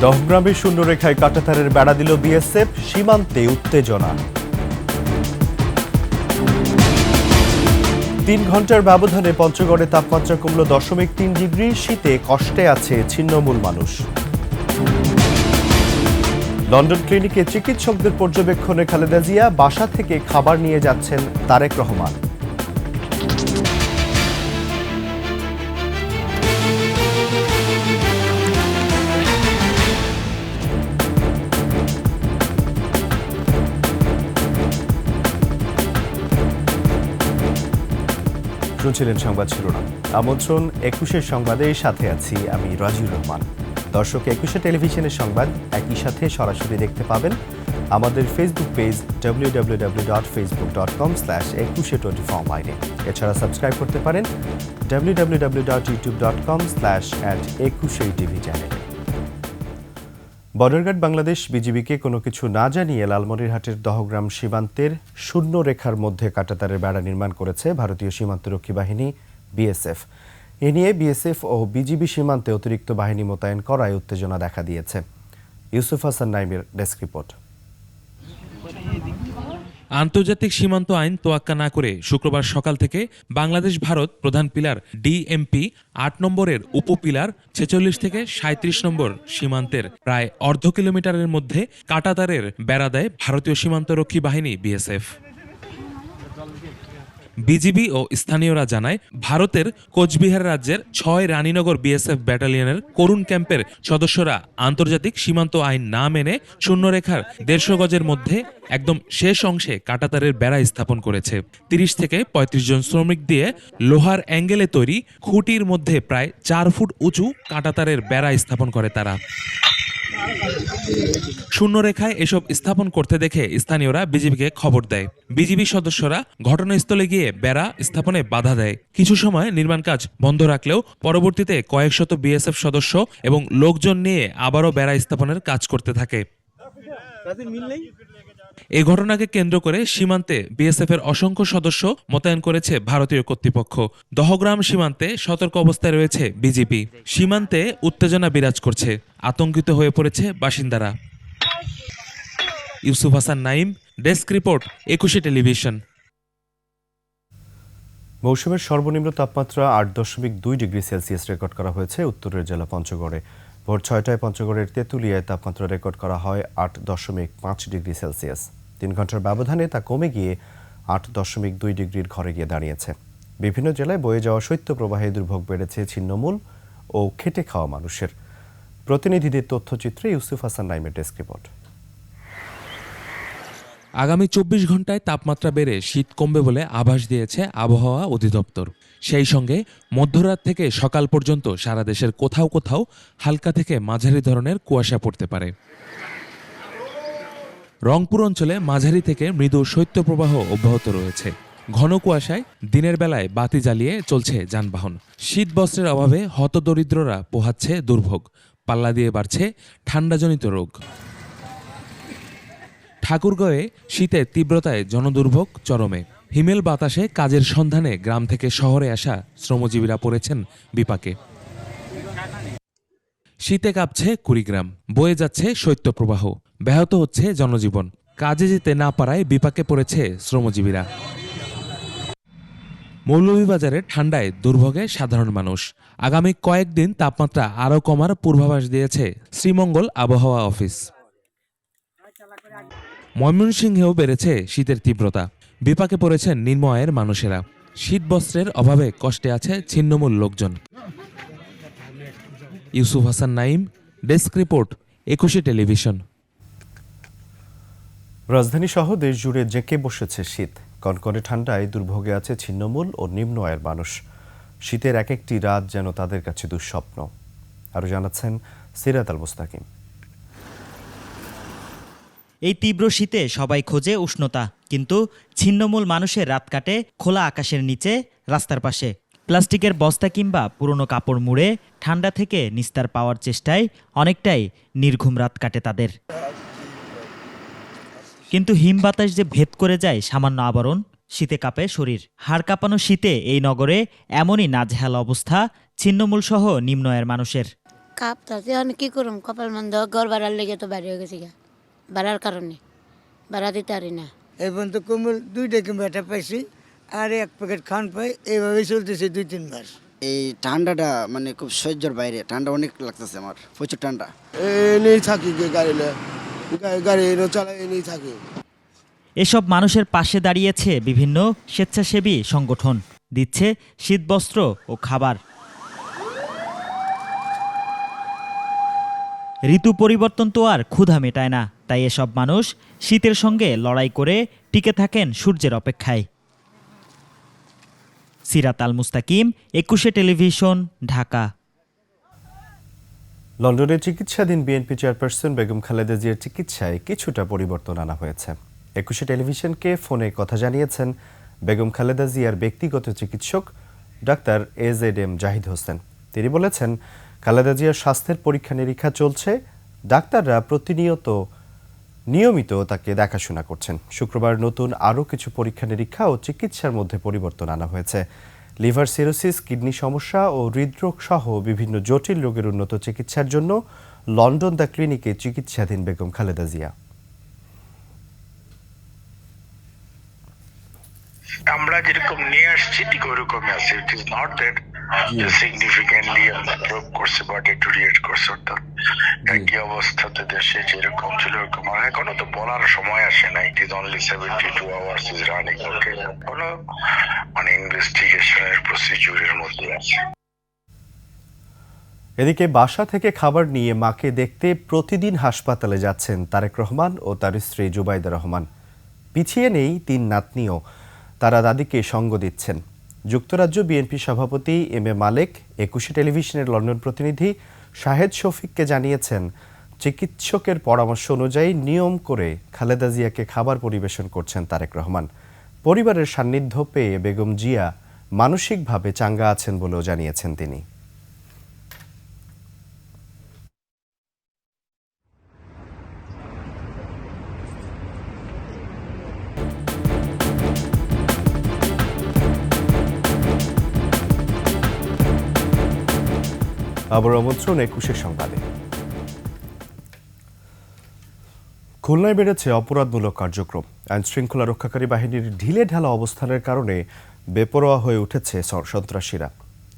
দহগ্রামে শূন্যরেখায় কাঁটাতারের বেড়া দিল বিএসএফ, সীমান্তে উত্তেজনা। ৩ ঘন্টার ব্যবধানে পঞ্চগড়ে তাপমাত্রা কমল 0.3 ডিগ্রি, শীতে কষ্টে আছে ছিন্নমূল মানুষ। লন্ডন ক্লিনিকে চিকিৎসকদের পর্যবেক্ষণে খালেদা জিয়া, বাসা থেকে খাবার নিয়ে যাচ্ছেন তারেক রহমান। শুনছিলেন সংবাদ শিরোনাম। আমন্ত্রণ ২১-এর সংবাদে, সাথে আছি আমি রাজিউর রহমান। দর্শক, ২১ টেলিভিশনের সংবাদ একই সাথে সরাসরি দেখতে পাবেন আমাদের ফেসবুক পেজ www.facebook.com/2124 এছাড়া সাবস্ক্রাইব করতে পারেন www.youtube.com/@21tv চ্যানেলে। বর্ডার গার্ড বাংলাদেশ বিজিবিকে কোনো কিছু না জানিয়ে লালমনিরহাটের দহগ্রাম সীমান্তের শূন্য রেখার মধ্যে কাঁটাতারের বেড়া নির্মাণ করেছে ভারতীয় সীমান্তরক্ষী বাহিনী বিএসএফ। এ নিয়ে বিএসএফ ও বিজিবি সীমান্তে অতিরিক্ত বাহিনী মোতায়েন করায় উত্তেজনা দেখা দিয়েছে। ইউসুফ হাসান নাইমের ডেস্ক রিপোর্ট। আন্তর্জাতিক সীমান্ত আইন তোয়াক্কা না করে শুক্রবার সকাল থেকে বাংলাদেশ ভারত প্রধান পিলার ডিএমপি ৮ নম্বরের উপপিলার ৪৬ থেকে ৩৭ নম্বর সীমান্তের প্রায় অর্ধ কিলোমিটারের মধ্যে কাঁটাতারের বেড়া দেয় ভারতীয় সীমান্তরক্ষী বাহিনী বিএসএফ। বিজিবি ও স্থানীয়রা জানায়, ভারতের কোচবিহার রাজ্যের ৬ রানীনগর বিএসএফ ব্যাটালিয়নের করুণ ক্যাম্পের সদস্যরা আন্তর্জাতিক সীমান্ত আইন না মেনে শূন্যরেখার ১৫০ গজের মধ্যে একদম শেষ অংশে কাঁটাতারের বেড়া স্থাপন করেছে। ৩০ থেকে ৩৫ জন শ্রমিক দিয়ে লোহার অ্যাঙ্গেলে তৈরি খুঁটির মধ্যে প্রায় ৪ ফুট উঁচু কাঁটাতারের বেড়া স্থাপন করে তারা। শূন্যরেখায় এসব স্থাপন করতে দেখে স্থানীয়রা বিজিবিকে খবর দেয়। বিজিবি সদস্যরা ঘটনাস্থলে গিয়ে বেড়া স্থাপনে বাধা দেয়। কিছু সময় নির্মাণ কাজ বন্ধ রাখলেও পরবর্তীতে কয়েক শত বিএসএফ সদস্য এবং লোকজন নিয়ে আবারও বেড়া স্থাপনের কাজ করতে থাকে। এই ঘটনাকে কেন্দ্র করে সীমান্তে বিএসএফ এর অসংখ্য সদস্য মোতায়েন করেছে ভারতীয় কর্তৃপক্ষ। দহগ্রাম সীমান্তে সতর্ক অবস্থায় রয়েছে বিজিবি। সীমান্তে উত্তেজনা বিরাজ করছে, আতঙ্কিত হয়ে পড়েছে বাসিন্দারা। Yusuf Hasan Naim, desk report, ২১ television. মৌসুমের সর্বনিম্ন তাপমাত্রা ৮.২ ডিগ্রি সেলসিয়াস রেকর্ড করা হয়েছে উত্তরের জেলা পঞ্চগড়ে। ভোর ৬টায় পঞ্চগড়ের তেঁতুলিয়ায় তাপমাত্রা রেকর্ড করা হয় ৮.৫ ডিগ্রি সেলসিয়াস। ৩ ঘন্টার ব্যবধানে তা কমে গিয়ে ৮.২ ডিগ্রির ঘরে গিয়ে দাঁড়িয়েছে। বিভিন্ন জেলায় বয়ে যাওয়া শৈত্যপ্রবাহে দুর্ভোগ বেড়েছে ছিন্নমূল ও খেটে খাওয়া মানুষের। প্রতিনিধিদের তথ্যচিত্রে ইউসুফ হাসান নাইমের ডেস্ক রিপোর্ট। আগামী ২৪ ঘন্টায় তাপমাত্রা বেড়ে শীত কমবে বলে আভাস দিয়েছে আবহাওয়া অধিদপ্তর। সেই সঙ্গে মধ্যরাত থেকে সকাল পর্যন্ত সারা দেশের কোথাও কোথাও হালকা থেকে মাঝারি ধরনের কুয়াশা পড়তে পারে। রংপুর অঞ্চলে মাঝারি থেকে মৃদু শৈত্যপ্রবাহ অব্যাহত রয়েছে। ঘন কুয়াশায় দিনের বেলায় বাতি জ্বালিয়ে চলছে যানবাহন। শীত বস্ত্রের অভাবে হতদরিদ্ররা পোহাচ্ছে দুর্ভোগ। পাল্লা দিয়ে বাড়ছে ঠান্ডাজনিত রোগ। ঠাকুরগাঁওয়ে শীতের তীব্রতায় জনদুর্ভোগ চরমে। হিমেল বাতাসে কাজের সন্ধানে গ্রাম থেকে শহরে আসা শ্রমজীবীরা পড়েছেন বিপাকে। শীতে কাঁপছে কুড়িগ্রাম, বয়ে যাচ্ছে শৈত্যপ্রবাহ, ব্যাহত হচ্ছে জনজীবন। কাজে যেতে না পারায় বিপাকে পড়েছে শ্রমজীবীরা। মৌলভীবাজারে ঠান্ডায় দুর্ভোগে সাধারণ মানুষ। আগামী কয়েকদিন তাপমাত্রা আরও কমার পূর্বাভাস দিয়েছে শ্রীমঙ্গল আবহাওয়া অফিস। ময়মনসিংহেও বেড়েছে শীতের তীব্রতা। বিপাকে পড়েছেন নিম্ন আয়ের মানুষেরা। শীত বস্ত্রের অভাবে কষ্টে আছে ছিন্নমূল লোকজন। Yusuf Hasan Naim, desk report, ২১ television. রাজধানী সহ দেশ জুড়ে জেঁকে বসেছে শীত। কনকনে ঠান্ডায় দুর্ভোগে আছে ছিন্নমূল ও নিম্ন আয়ের মানুষ। শীতের এক একটি রাত যেন তাদের কাছে দুঃস্বপ্ন। আরও জানাচ্ছেন সিরাত আল মুস্তাকিম। এই তীব্র শীতে সবাই খোঁজে উষ্ণতা, কিন্তু ছিন্নমূল মানুষের রাত কাটে খোলা আকাশের নিচে, রাস্তার পাশে। প্লাস্টিকের বস্তা কিংবা পুরনো কাপড় মুড়ে ঠান্ডা থেকে নিস্তার পাওয়ার চেষ্টায় অনেকটাই নির্ঘুম রাত কাটে তাদের। কিন্তু হিম বাতাস যে ভেদ করে যায় সামান্য আবরণ, শীতে কাঁপে শরীর। হাড় কাঁপানো শীতে এই নগরে এমনই নাজেহাল অবস্থা ছিন্নমূল সহ নিম্ন আয়ের মানুষের। কাঁপতাছে আমি কি করুম কপাল মন্দ ঘর ভাড়ার লেগে তো বাইরে হয়ে গেছি গা ভাড়ার কারণে ভাড়া দিতে পারি না। এই পর্যন্ত কম্বল 2টা কিংবা একটা পাইছি আর 1 প্যাকেট খান পাই, এইভাবেই চলতেছে 2-3 মাস। এই ঠান্ডাটা মানে খুব সহ্যের বাইরে, ঠান্ডা অনেক লাগতেছে আমার, প্রচুর ঠান্ডা। এনেই থাকি গাড়ি এনে চালাই এনেই থাকি। এসব মানুষের পাশে দাঁড়িয়েছে বিভিন্ন স্বেচ্ছাসেবী সংগঠন, দিচ্ছে শীতবস্ত্র ও খাবার। ঋতু পরিবর্তন তো আর ক্ষুধা মেটায় না, তাই এসব মানুষ শীতের সঙ্গে লড়াই করে টিকে থাকেন সূর্যের অপেক্ষায়। সিরাত আল মুস্তাকিম, 21 টেলিভিশন, ঢাকা। লন্ডনে চিকিৎসাধীন বিএনপি চেয়ারপারসন বেগম খালেদা জিয়ার চিকিৎসায় কিছুটা পরিবর্তন আনা হয়েছে। 21 টেলিভিশনকে ফোনে কথা জানিয়েছেন বেগম খালেদা জিয়ার ব্যক্তিগত চিকিৎসক ডাক্তার AZM জাহিদ হোসেন। তিনি বলেছেন, খালেদা জিয়ার স্বাস্থ্যের পরীক্ষা নিরীক্ষা চলছে, ডাক্তাররা নিয়মিত তাকে দেখাশোনা করছেন। শুক্রবার নতুন আরও কিছু পরীক্ষা নিরীক্ষা ও চিকিৎসার মধ্যে পরিবর্তন আনা হয়েছে। লিভার সিরোসিস, কিডনি সমস্যা ও হৃদরোগ সহ বিভিন্ন জটিল রোগের উন্নত চিকিৎসার জন্য লন্ডন দ্য ক্লিনিকে চিকিৎসাধীন বেগম খালেদা জিয়া। আমরা যেরকম নিয়ে আসছি ঠিক ওরকমই আছে। It is not that significantly improve করছে বা ডিটোরিয়েট করছে, অর্থাৎ একই অবস্থাতে দেশে যেরকম ছিল এরকম এখনো তো বলার সময় আসে না। It is only 72 hours is running. Okay, কোনো মানে ইনভেস্টিগেশনের প্রসিডিউরের মধ্যে আছে। এদিকে বাসা থেকে খাবার নিয়ে মাকে দেখতে প্রতিদিন হাসপাতালে যাচ্ছেন তারেক রহমান ও তার স্ত্রী জুবাইদা রহমান। পিছিয়ে নেই 3 নাতনিও, তারা দাদিকে সঙ্গ দিচ্ছেন। যুক্তরাজ্য বিএনপি সভাপতি এম এ মালেক 21 টেলিভিশনের লন্ডন প্রতিনিধি শাহেদ শফিককে জানিয়েছেন, চিকিৎসকের পরামর্শ অনুযায়ী নিয়ম করে খালেদা জিয়াকে খাবার পরিবেশন করছেন তারেক রহমান। পরিবারের সান্নিধ্য পেয়ে বেগম জিয়া মানসিকভাবে চাঙ্গা আছেন বলেও জানিয়েছেন তিনি। আবার আমন্ত্রণ 21 সংবাদে। খুলনায় বেড়েছে অপরাধমূলক কার্যক্রম। আইনশৃঙ্খলা রক্ষাকারী বাহিনীর ঢিলে ঢালা অবস্থানের কারণে বেপরোয়া হয়ে উঠেছে সন্ত্রাসীরা।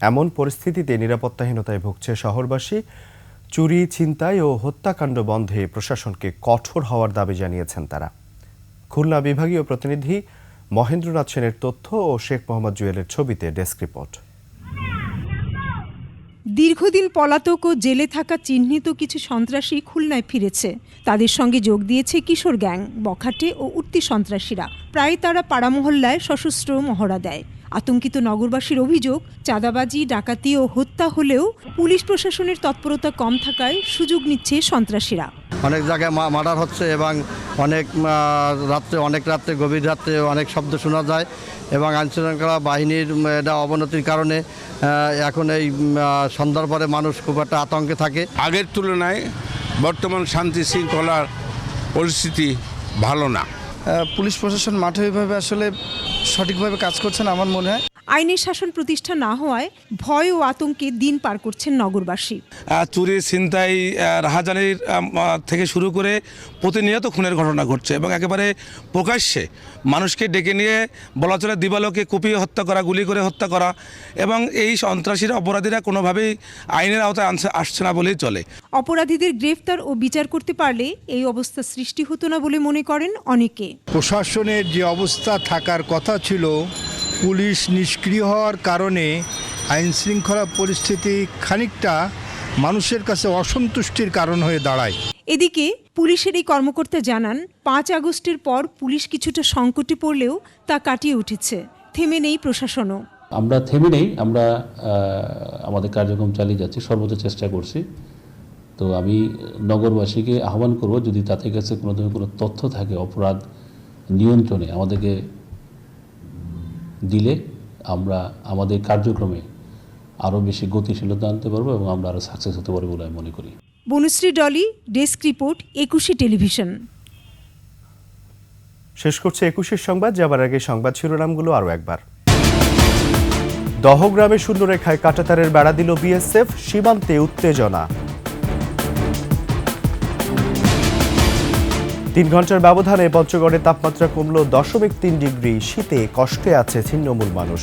এমন পরিস্থিতিতে নিরাপত্তাহীনতায় ভুগছে শহরবাসী। চুরি, ছিনতাই ও হত্যাকাণ্ড বন্ধে প্রশাসনকে কঠোর হওয়ার দাবি জানিয়েছেন তারা। খুলনা বিভাগীয় প্রতিনিধি মহেন্দ্রনাথ সেনের তথ্য ও শেখ মোহাম্মদ জুয়েলের ছবিতে ডেস্ক রিপোর্ট। দীর্ঘদিন পলাতক ও জেলে থাকা চিহ্নিত কিছু সন্ত্রাসী খুলনায় ফিরেছে। তাদের সঙ্গে যোগ দিয়েছে কিশোর গ্যাং, বখাটে ও উঠতি সন্ত্রাসীরা। প্রায় তারা পাড়া মহল্লায় সশস্ত্র মহড়া দেয়। আতঙ্কিত নগরবাসীর অভিযোগ, চাঁদাবাজি, ডাকাতি ও হত্যা হলেও পুলিশ প্রশাসনের তৎপরতা কম থাকায় সুযোগ নিচ্ছে সন্ত্রাসীরা। অনেক জায়গায় মার্ডার হচ্ছে এবং অনেক রাত্রে গভীর রাত্রে অনেক শব্দ শোনা যায় এবং আইনশৃঙ্খলা বাহিনীর অবনতির কারণে এখন এই সন্ধ্যার পরে মানুষ খুব একটা আতঙ্কে থাকে। আগের তুলনায় বর্তমান শান্তি শৃঙ্খলার পরিস্থিতি ভালো না। পুলিশ প্রশাসন মাঠে ওইভাবে আসলে সঠিকভাবে কাজ করছে না আমার মনে হয়। আইনের শাসন প্রতিষ্ঠা না হওয়ায় ভয় ও আতঙ্কে দিন পার করছেন নগরবাসী। চুরি, ছিনতাই, রাহাজানির থেকে শুরু করে প্রতিনিয়ত খুনের ঘটনা ঘটছে এবং একেবারে প্রকাশ্যে মানুষকে ডেকে নিয়ে বলা চলে দিবালোকে কুপিয়ে হত্যা করা, গুলি করে হত্যা করা এবং এই সন্ত্রাসীরা, অপরাধীরা কোনোভাবেই আইনের আওতায় আসছে না বলেই চলে। অপরাধীদের গ্রেফতার ও বিচার করতে পারলে এই অবস্থা সৃষ্টি হতো না বলে মনে করেন অনেকে। প্রশাসনের যে অবস্থা থাকার কথা ছিল, পুলিশ নিষ্ক্রিয় হওয়ার কারণে আইনশৃঙ্খলা পরিস্থিতি খানিকটা মানুষের কাছে অসন্তুষ্টির কারণ হয়ে দাঁড়ায়। এদিকে পুলিশের এই কর্মকর্তা জানান, 5 আগস্টের পর পুলিশ কিছুটা সংকটে পড়লেও তা কাটিয়ে উঠেছে। থেমে নেই প্রশাসনও। আমরা থেমে নেই, আমরা আমাদের কার্যক্রম চালিয়ে যাচ্ছি, সর্বোচ্চ চেষ্টা করছি। তো আমি নগরবাসীকে আহ্বান করব, যদি তাদের কাছে কোনো ধরনের কোনো তথ্য থাকে অপরাধ নিয়ন্ত্রণে আমাদেরকে দিলে আমরা আমাদের কার্যক্রমে আরও বেশি গতিশীলতা আনতে পারবো এবং আমরা আরও সাকসেস হতে পারবো বলে আমি মনে করি। Banushree Dolly, desk report, 21 television. শেষ করছে 21 সংবাদ। যাবার আগে সংবাদ শিরোনামগুলো আরও একবার। দহগ্রামে শূন্যরেখায় কাঁটাতারের বেড়া দিল বিএসএফ, সীমান্তে উত্তেজনা। 3 ঘন্টার ব্যবধানে পঞ্চগড়ে তাপমাত্রা কমল 0.3 ডিগ্রি, শীতে কষ্টে আছে ছিন্নমূল মানুষ।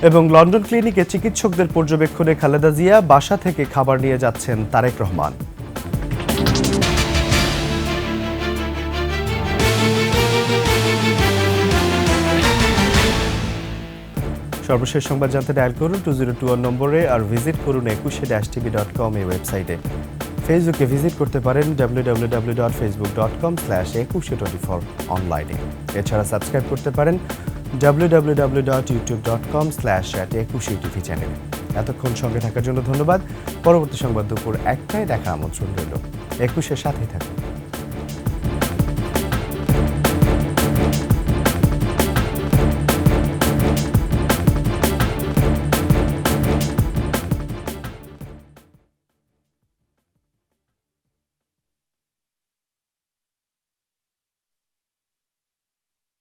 এবং লন্ডন ক্লিনিকে চিকিৎসকদের পর্যবেক্ষণে খালেদা জিয়া, বাসা থেকে খাবার নিয়ে যাচ্ছেন তারেক রহমান। সর্বশেষ সংবাদ জানতে ডায়াল করুন 2021 নম্বরে আর ভিজিট করুন 21-tv.com এই ওয়েবসাইটে। ফেসবুকে ভিজিট করতে পারেন www.facebook.com/2124 অনলাইনে। এছাড়া সাবস্ক্রাইব করতে পারেন www.youtube.com/21tv চ্যানেলে। এতক্ষণ সঙ্গে থাকার জন্য ধন্যবাদ। পরবর্তী সংবাদ দুপুর 1টায় দেখা আমন্ত্রণ রইল। 21-এর সাথেই থাকুন।